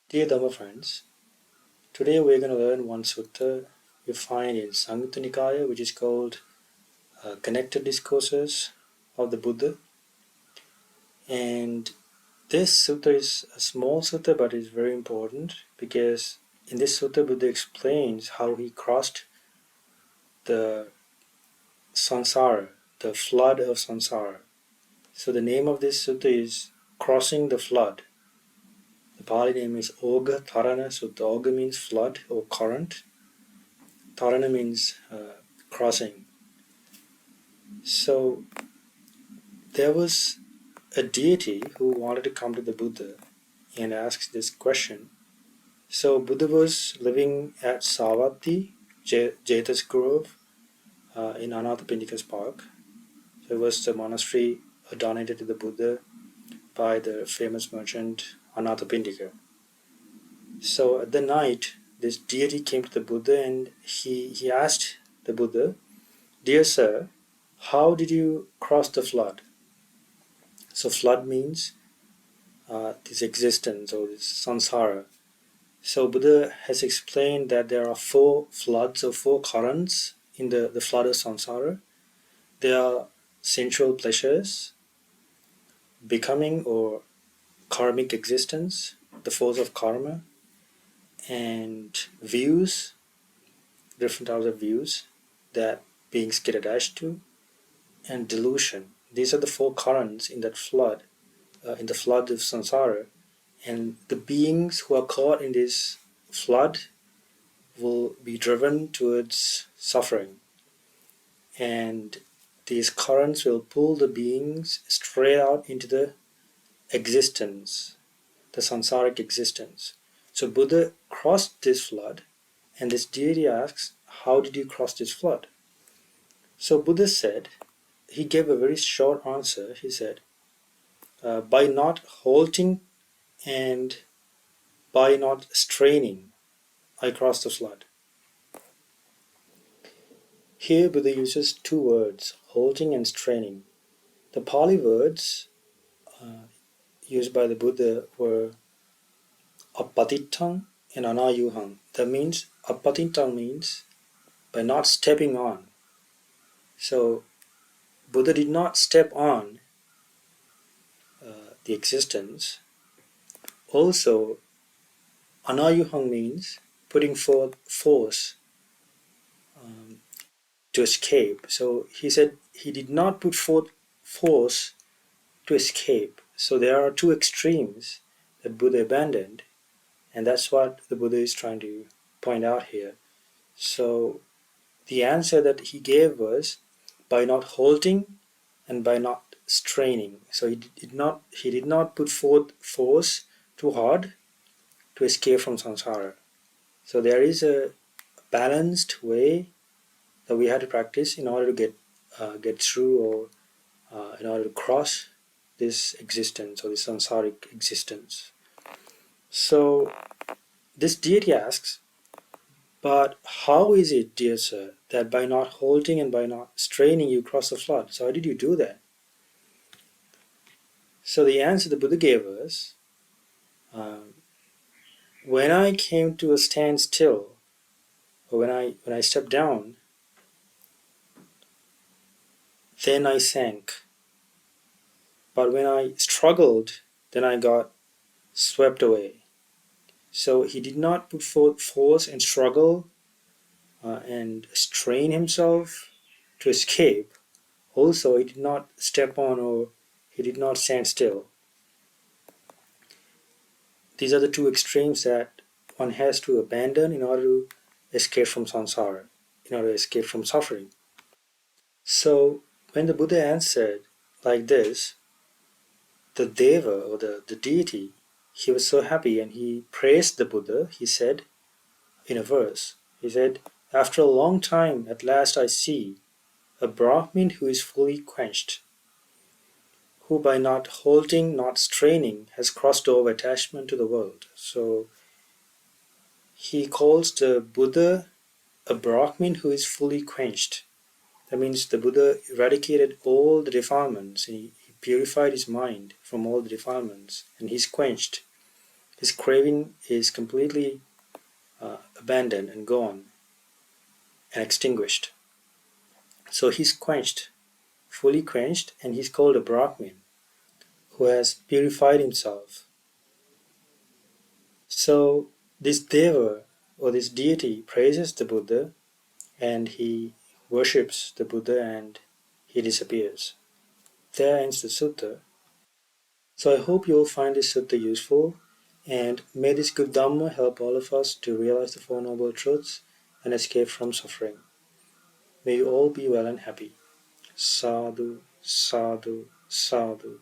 Dear Dhamma friends, today we're going to learn one sutta you find in Samyutta Nikaya, which is called Connected Discourses of the Buddha. And this sutta is a small sutta, but it's very important because in this sutta, Buddha explains how he crossed the Samsara, the flood of Samsara. So the name of this sutta is Crossing the Flood. The Pali name is Oga Tarana Sutta. Oga means flood or current. Tarana means crossing. So there was a deity who wanted to come to the Buddha and ask this question. So Buddha was living at Savatthi, Jeta's Grove, in Anathapindika's park. So it was the monastery donated to the Buddha by the famous merchant Anathapindika. So at the night, this deity came to the Buddha and he asked the Buddha, "Dear sir, how did you cross the flood?" So flood means this existence or this samsara. So Buddha has explained that there are 4 floods or 4 currents in the flood of samsara. There are sensual pleasures, becoming or karmic existence, the force of karma, and views, different types of views that beings get attached to, and delusion. These are the 4 currents in that flood, in the flood of samsara. And the beings who are caught in this flood will be driven towards suffering. And these currents will pull the beings straight out into the existence, the samsaric existence. So Buddha crossed this flood, and this deity asks, "How did you cross this flood?" So Buddha said, he gave a very short answer. He said, by not halting and by not straining, I crossed the flood. Here Buddha uses 2 words, halting and straining. The Pali words used by the Buddha were apatitang and anayuhang. That means, apatitang means by not stepping on. So Buddha did not step on the existence. Also, anayuhang means putting forth force to escape. So he said he did not put forth force to escape. So there are 2 extremes that Buddha abandoned, and that's what the Buddha is trying to point out here. So the answer that he gave was by not halting and by not straining. So he did not put forth force too hard to escape from samsara. So there is a balanced way that we have to practice in order to get through or in order to cross this existence or this samsaric existence. So this deity asks, "But how is it, dear sir, that by not halting and by not straining you cross the flood? So how did you do that?" So the answer the Buddha gave us, when I came to a standstill, or when I stepped down, then I sank. But when I struggled, then I got swept away. So he did not put forth force and struggle and strain himself to escape. Also, he did not step on or he did not stand still. These are the 2 extremes that one has to abandon in order to escape from samsara, in order to escape from suffering. So when the Buddha answered like this, the Deva or the deity, he was so happy and he praised the Buddha. He said in a verse, he said, "After a long time, at last I see a Brahmin who is fully quenched, who by not halting, not straining, has crossed over attachment to the world." So he calls the Buddha a Brahmin who is fully quenched. That means the Buddha eradicated all the defilements and he purified his mind from all the defilements and he's quenched. His craving is completely abandoned and gone and extinguished. So he's quenched, fully quenched, and he's called a Brahmin who has purified himself. So this Deva or this deity praises the Buddha and he worships the Buddha and he disappears. There ends the sutta. So I hope you will find this sutta useful and may this good Dhamma help all of us to realize the Four Noble Truths and escape from suffering. May you all be well and happy. Sadhu, sadhu, sadhu.